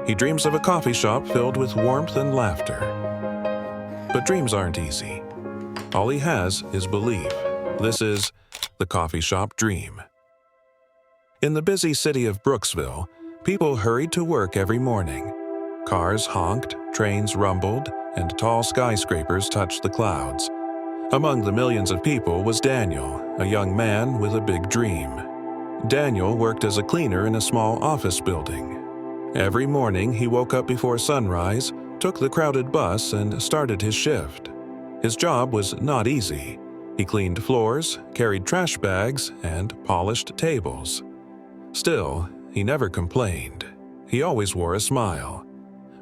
He dreams of a coffee shop filled with warmth and laughter. But dreams aren't easy. All he has is belief. This is the coffee shop dream. In the busy city of Brooksville, people hurried to work every morning. Cars honked, trains rumbled, and tall skyscrapers touched the clouds. Among the millions of people was Daniel, a young man with a big dream. Daniel worked as a cleaner in a small office building. Every morning he woke up before sunrise, took the crowded bus, and started his shift. His job was not easy. He cleaned floors, carried trash bags, and polished tables. Still, he never complained. He always wore a smile.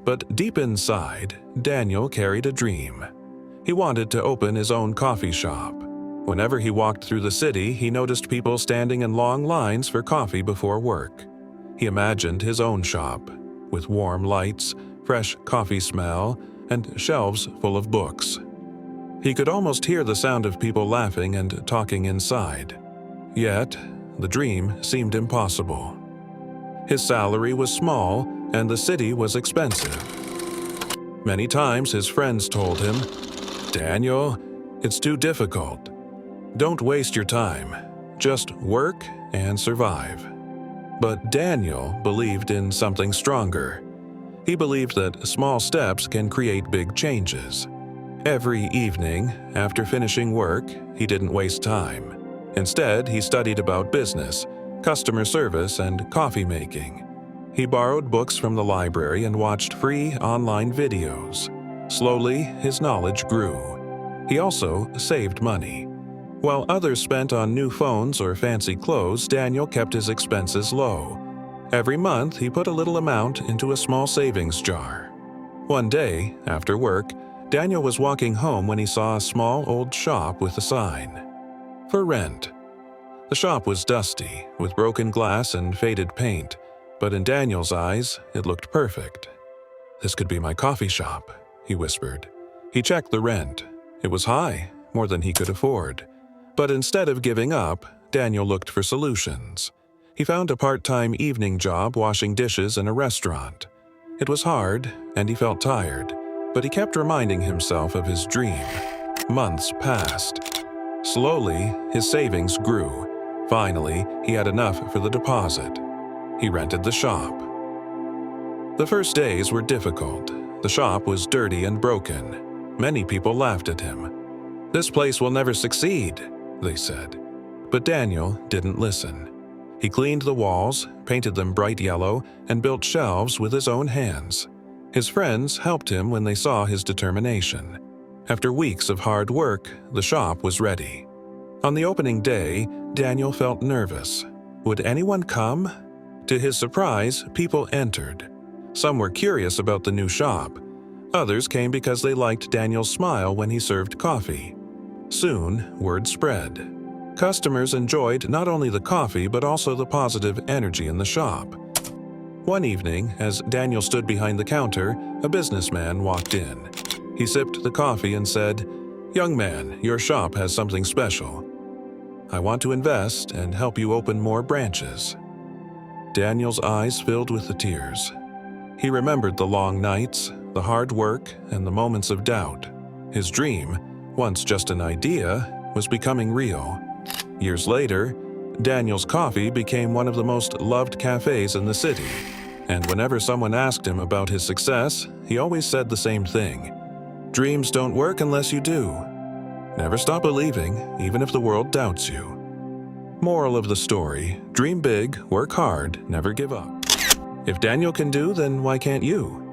But deep inside, Daniel carried a dream. He wanted to open his own coffee shop. Whenever he walked through the city, he noticed people standing in long lines for coffee before work. He imagined his own shop, with warm lights, fresh coffee smell, and shelves full of books. He could almost hear the sound of people laughing and talking inside. Yet, the dream seemed impossible. His salary was small, and the city was expensive. Many times his friends told him, "Daniel, it's too difficult. Don't waste your time. Just work and survive." But Daniel believed in something stronger. He believed that small steps can create big changes. Every evening, after finishing work, he didn't waste time. Instead, he studied about business, customer service, and coffee making. He borrowed books from the library and watched free online videos. Slowly, his knowledge grew. He also saved money. While others spent on new phones or fancy clothes, Daniel kept his expenses low. Every month, he put a little amount into a small savings jar. One day, after work, Daniel was walking home when he saw a small old shop with a sign, "For rent." The shop was dusty, with broken glass and faded paint, but in Daniel's eyes, it looked perfect. "This could be my coffee shop," he whispered. He checked the rent. It was high, more than he could afford. But instead of giving up, Daniel looked for solutions. He found a part-time evening job washing dishes in a restaurant. It was hard, and he felt tired, but he kept reminding himself of his dream. Months passed. Slowly, his savings grew. Finally, he had enough for the deposit. He rented the shop. The first days were difficult. The shop was dirty and broken. Many people laughed at him. "This place will never succeed," they said. But Daniel didn't listen. He cleaned the walls, painted them bright yellow, and built shelves with his own hands. His friends helped him when they saw his determination. After weeks of hard work, the shop was ready. On the opening day, Daniel felt nervous. Would anyone come? To his surprise, people entered. Some were curious about the new shop. Others came because they liked Daniel's smile when he served coffee. Soon, word spread. Customers enjoyed not only the coffee but also the positive energy in the shop. One evening, as Daniel stood behind the counter, a businessman walked in. He sipped the coffee and said, "Young man, your shop has something special. I want to invest and help you open more branches." Daniel's eyes filled with the tears. He remembered the long nights, the hard work, and the moments of doubt. His dream, once just an idea, was becoming real. Years later, Daniel's Coffee became one of the most loved cafes in the city. And whenever someone asked him about his success, he always said the same thing: "Dreams don't work unless you do. Never stop believing, even if the world doubts you." Moral of the story: dream big, work hard, never give up. If Daniel can do, then why can't you?